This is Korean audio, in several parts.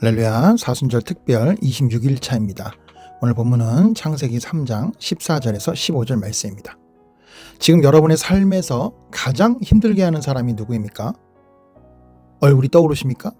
할렐루야, 사순절 특별 26일차입니다. 오늘 본문은 창세기 3장 14절에서 15절 말씀입니다. 지금 여러분의 삶에서 가장 힘들게 하는 사람이 누구입니까? 얼굴이 떠오르십니까?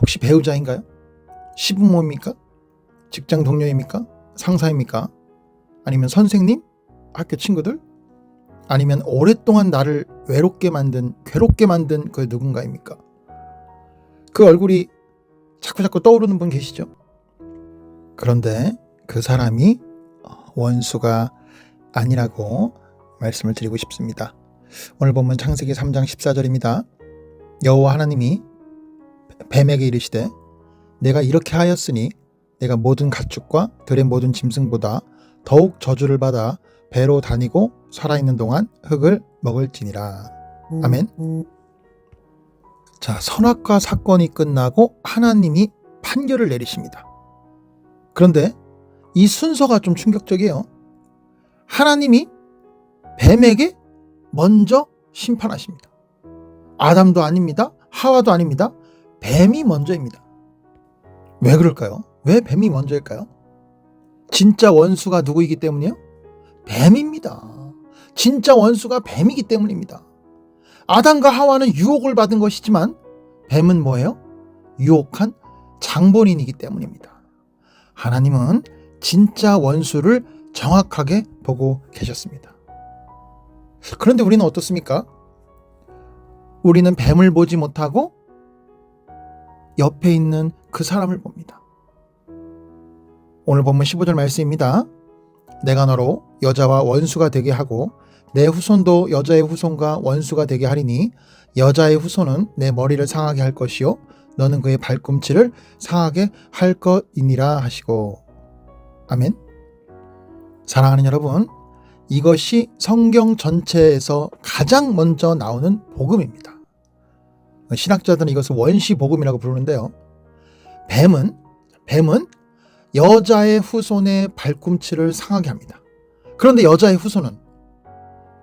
혹시 배우자인가요? 시부모입니까? 직장 동료입니까? 상사입니까? 아니면 선생님? 학교 친구들? 아니면 오랫동안 나를 괴롭게 만든 그 누군가입니까? 그 얼굴이 자꾸 떠오르는 분 계시죠? 그런데 그 사람이 원수가 아니라고 말씀을 드리고 싶습니다. 오늘 본문 창세기 3장 14절입니다. 여호와 하나님이 뱀에게 이르시되 내가 이렇게 하였으니 내가 모든 가축과 들의 모든 짐승보다 더욱 저주를 받아 배로 다니고 살아있는 동안 흙을 먹을지니라. 아멘. 자, 선악과 사건이 끝나고 하나님이 판결을 내리십니다. 그런데 이 순서가 좀 충격적이에요. 하나님이 뱀에게 먼저 심판하십니다. 아담도 아닙니다. 하와도 아닙니다. 뱀이 먼저입니다. 왜 그럴까요? 왜 뱀이 먼저일까요? 진짜 원수가 누구이기 때문이에요? 뱀입니다. 진짜 원수가 뱀이기 때문입니다. 아담과 하와는 유혹을 받은 것이지만 뱀은 뭐예요? 유혹한 장본인이기 때문입니다. 하나님은 진짜 원수를 정확하게 보고 계셨습니다. 그런데 우리는 어떻습니까? 우리는 뱀을 보지 못하고 옆에 있는 그 사람을 봅니다. 오늘 본문 15절 말씀입니다. 내가 너로 여자와 원수가 되게 하고 내 후손도 여자의 후손과 원수가 되게 하리니 여자의 후손은 내 머리를 상하게 할 것이요 너는 그의 발꿈치를 상하게 할 것이니라 하시고. 아멘. 사랑하는 여러분, 이것이 성경 전체에서 가장 먼저 나오는 복음입니다. 신학자들은 이것을 원시 복음이라고 부르는데요. 뱀은 여자의 후손의 발꿈치를 상하게 합니다. 그런데 여자의 후손은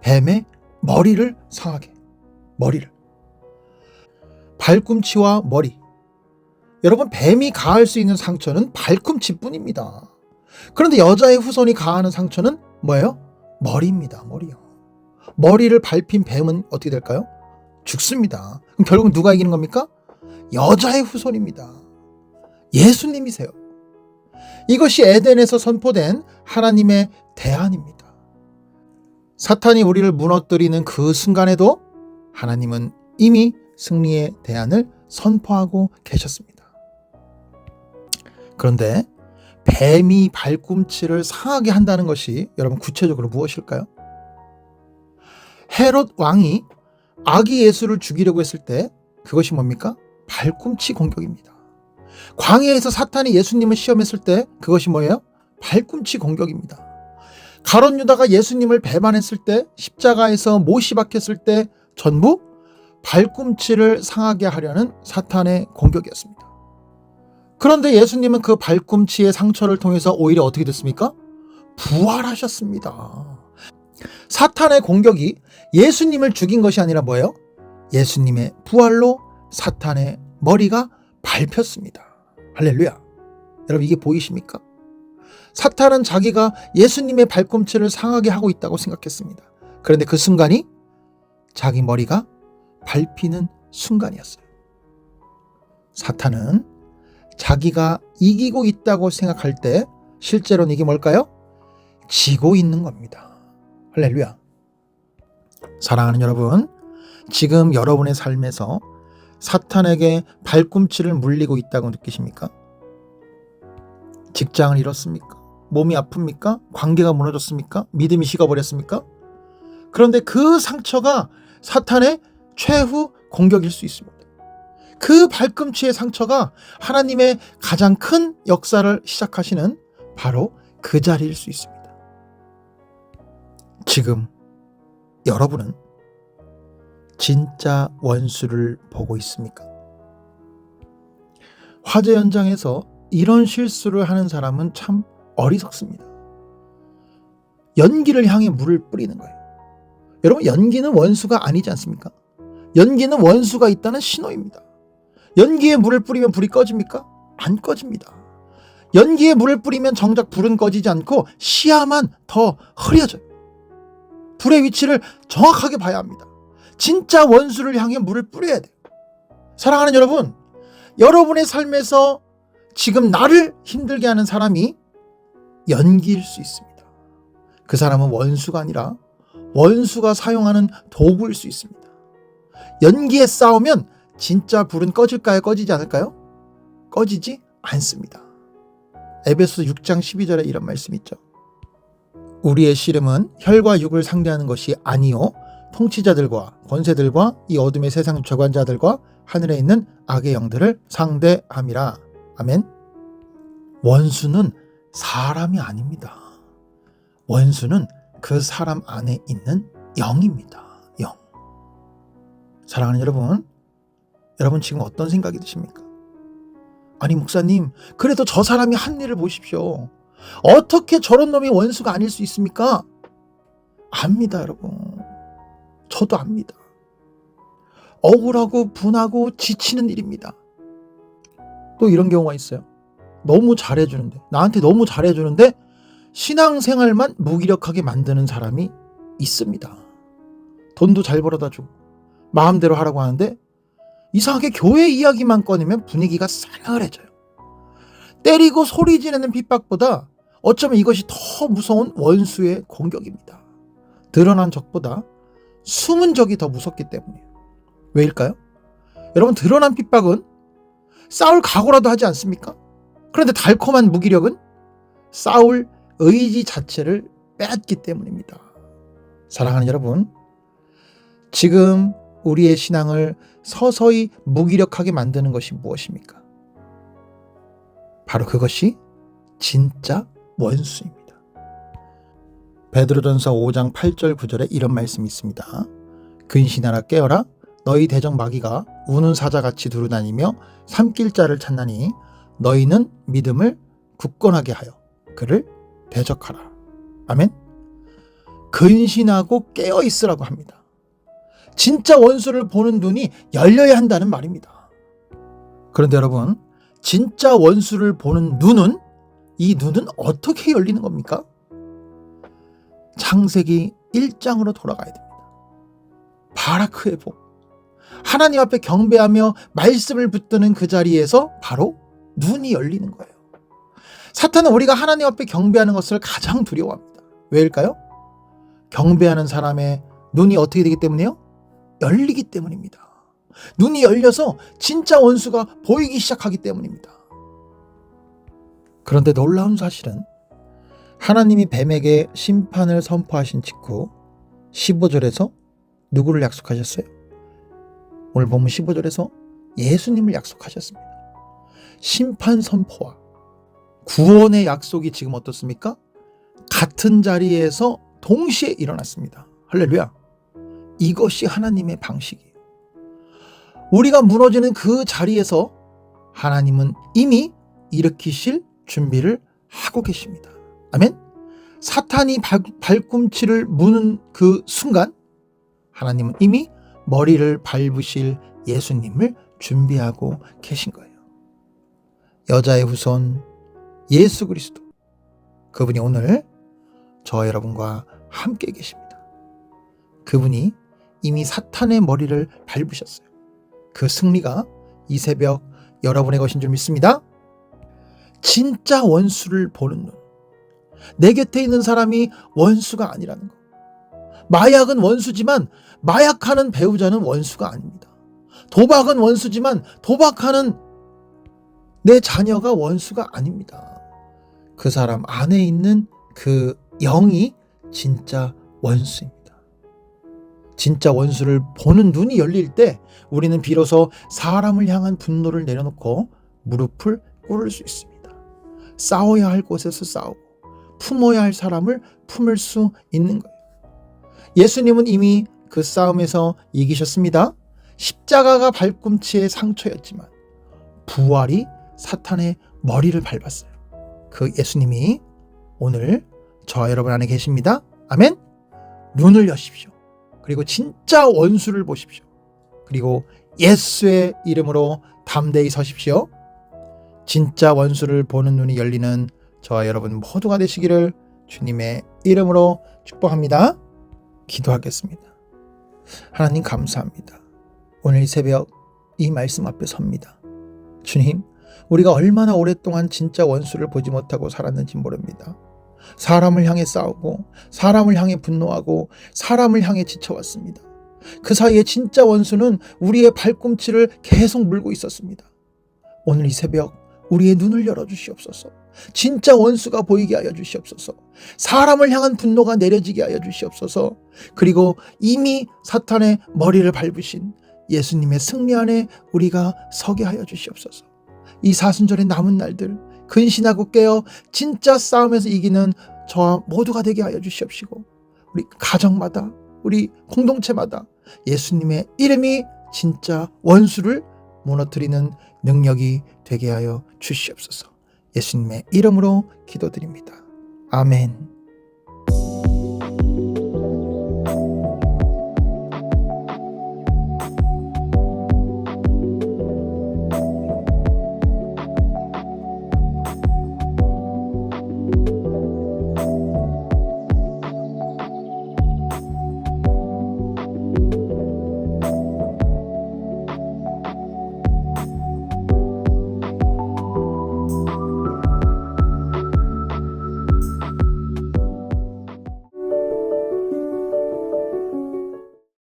뱀의 머리를 상하게, 발꿈치와 머리. 여러분, 뱀이 가할 수 있는 상처는 발꿈치뿐입니다. 그런데 여자의 후손이 가하는 상처는 뭐예요? 머리입니다. 머리를 밟힌 뱀은 어떻게 될까요? 죽습니다. 그럼 결국 누가 이기는 겁니까? 여자의 후손입니다. 예수님이세요. 이것이 에덴에서 선포된 하나님의 대안입니다. 사탄이 우리를 무너뜨리는 그 순간에도 하나님은 이미 승리의 대안을 선포하고 계셨습니다. 그런데 뱀이 발꿈치를 상하게 한다는 것이 여러분 구체적으로 무엇일까요? 헤롯 왕이 아기 예수를 죽이려고 했을 때 그것이 뭡니까? 발꿈치 공격입니다. 광야에서 사탄이 예수님을 시험했을 때 그것이 뭐예요? 발꿈치 공격입니다. 가룟 유다가 예수님을 배반했을 때, 십자가에서 못이 박혔을 때 전부 발꿈치를 상하게 하려는 사탄의 공격이었습니다. 그런데 예수님은 그 발꿈치의 상처를 통해서 오히려 어떻게 됐습니까? 부활하셨습니다. 사탄의 공격이 예수님을 죽인 것이 아니라 뭐예요? 예수님의 부활로 사탄의 머리가 밟혔습니다. 할렐루야. 여러분, 이게 보이십니까? 사탄은 자기가 예수님의 발꿈치를 상하게 하고 있다고 생각했습니다. 그런데 그 순간이 자기 머리가 밟히는 순간이었어요. 사탄은 자기가 이기고 있다고 생각할 때 실제로는 이게 뭘까요? 지고 있는 겁니다. 할렐루야. 사랑하는 여러분, 지금 여러분의 삶에서 사탄에게 발꿈치를 물리고 있다고 느끼십니까? 직장을 잃었습니까? 몸이 아픕니까? 관계가 무너졌습니까? 믿음이 식어버렸습니까? 그런데 그 상처가 사탄의 최후 공격일 수 있습니다. 그 발꿈치의 상처가 하나님의 가장 큰 역사를 시작하시는 바로 그 자리일 수 있습니다. 지금 여러분은 진짜 원수를 보고 있습니까? 화재 현장에서 이런 실수를 하는 사람은 참 어리석습니다. 연기를 향해 물을 뿌리는 거예요. 여러분, 연기는 원수가 아니지 않습니까? 연기는 원수가 있다는 신호입니다. 연기에 물을 뿌리면 불이 꺼집니까? 안 꺼집니다. 연기에 물을 뿌리면 정작 불은 꺼지지 않고 시야만 더 흐려져요. 불의 위치를 정확하게 봐야 합니다. 진짜 원수를 향해 물을 뿌려야 돼요. 사랑하는 여러분, 여러분의 삶에서 지금 나를 힘들게 하는 사람이 연기일 수 있습니다. 그 사람은 원수가 아니라 원수가 사용하는 도구일 수 있습니다. 연기에 싸우면 진짜 불은 꺼질까요? 꺼지지 않을까요? 꺼지지 않습니다. 에베소 6장 12절에 이런 말씀이 있죠. 우리의 씨름은 혈과 육을 상대하는 것이 아니요 통치자들과 권세들과 이 어둠의 세상 주관자들과 하늘에 있는 악의 영들을 상대함이라. 아멘. 원수는 사람이 아닙니다. 원수는 그 사람 안에 있는 영입니다. 영. 사랑하는 여러분, 여러분 지금 어떤 생각이 드십니까? 아니 목사님, 그래도 저 사람이 한 일을 보십시오. 어떻게 저런 놈이 원수가 아닐 수 있습니까? 압니다, 여러분. 저도 압니다. 억울하고 분하고 지치는 일입니다. 또 이런 경우가 있어요. 너무 잘해주는데, 나한테 너무 잘해주는데 신앙생활만 무기력하게 만드는 사람이 있습니다. 돈도 잘 벌어다 주고 마음대로 하라고 하는데 이상하게 교회 이야기만 꺼내면 분위기가 싸늘해져요. 때리고 소리 지르는 핍박보다 어쩌면 이것이 더 무서운 원수의 공격입니다. 드러난 적보다 숨은 적이 더 무섭기 때문이에요. 왜일까요? 여러분, 드러난 핍박은 싸울 각오라도 하지 않습니까? 그런데 달콤한 무기력은 싸울 의지 자체를 뺏기 때문입니다. 사랑하는 여러분, 지금 우리의 신앙을 서서히 무기력하게 만드는 것이 무엇입니까? 바로 그것이 진짜 원수입니다. 베드로전서 5장 8절 9절에 이런 말씀이 있습니다. 근신하라 깨어라 너희 대적 마귀가 우는 사자같이 두루다니며 삼킬 자를 찾나니 너희는 믿음을 굳건하게 하여 그를 대적하라. 아멘. 근신하고 깨어 있으라고 합니다. 진짜 원수를 보는 눈이 열려야 한다는 말입니다. 그런데 여러분, 진짜 원수를 보는 눈은, 이 눈은 어떻게 열리는 겁니까? 창세기 1장으로 돌아가야 됩니다. 바라크의 복. 하나님 앞에 경배하며 말씀을 붙드는 그 자리에서 바로 눈이 열리는 거예요. 사탄은 우리가 하나님 앞에 경배하는 것을 가장 두려워합니다. 왜일까요? 경배하는 사람의 눈이 어떻게 되기 때문이에요? 열리기 때문입니다. 눈이 열려서 진짜 원수가 보이기 시작하기 때문입니다. 그런데 놀라운 사실은 하나님이 뱀에게 심판을 선포하신 직후 15절에서 누구를 약속하셨어요? 오늘 본문 15절에서 예수님을 약속하셨습니다. 심판 선포와 구원의 약속이 지금 어떻습니까? 같은 자리에서 동시에 일어났습니다. 할렐루야. 이것이 하나님의 방식이에요. 우리가 무너지는 그 자리에서 하나님은 이미 일으키실 준비를 하고 계십니다. 아멘. 사탄이 발꿈치를 무는 그 순간 하나님은 이미 머리를 밟으실 예수님을 준비하고 계신 거예요. 여자의 후손 예수 그리스도, 그분이 오늘 저와 여러분과 함께 계십니다. 그분이 이미 사탄의 머리를 밟으셨어요. 그 승리가 이 새벽 여러분의 것인 줄 믿습니다. 진짜 원수를 보는 눈. 내 곁에 있는 사람이 원수가 아니라는 것. 마약은 원수지만 마약하는 배우자는 원수가 아닙니다. 도박은 원수지만 도박하는 내 자녀가 원수가 아닙니다. 그 사람 안에 있는 그 영이 진짜 원수입니다. 진짜 원수를 보는 눈이 열릴 때 우리는 비로소 사람을 향한 분노를 내려놓고 무릎을 꿇을 수 있습니다. 싸워야 할 곳에서 싸우고 품어야 할 사람을 품을 수 있는 거예요. 예수님은 이미 그 싸움에서 이기셨습니다. 십자가가 발꿈치의 상처였지만 부활이 사탄의 머리를 밟았어요. 그 예수님이 오늘 저와 여러분 안에 계십니다. 아멘. 눈을 여십시오. 그리고 진짜 원수를 보십시오. 그리고 예수의 이름으로 담대히 서십시오. 진짜 원수를 보는 눈이 열리는 저와 여러분 모두가 되시기를 주님의 이름으로 축복합니다. 기도하겠습니다. 하나님 감사합니다. 오늘 이 새벽 이 말씀 앞에 섭니다. 주님, 우리가 얼마나 오랫동안 진짜 원수를 보지 못하고 살았는지 모릅니다. 사람을 향해 싸우고 사람을 향해 분노하고 사람을 향해 지쳐왔습니다. 그 사이에 진짜 원수는 우리의 발꿈치를 계속 물고 있었습니다. 오늘 이 새벽 우리의 눈을 열어주시옵소서. 진짜 원수가 보이게 하여 주시옵소서. 사람을 향한 분노가 내려지게 하여 주시옵소서. 그리고 이미 사탄의 머리를 밟으신 예수님의 승리 안에 우리가 서게 하여 주시옵소서. 이 사순절의 남은 날들 근신하고 깨어 진짜 싸움에서 이기는 저와 모두가 되게 하여 주시옵시고, 우리 가정마다 우리 공동체마다 예수님의 이름이 진짜 원수를 무너뜨리는 능력이 되게 하여 주시옵소서. 예수님의 이름으로 기도드립니다. 아멘.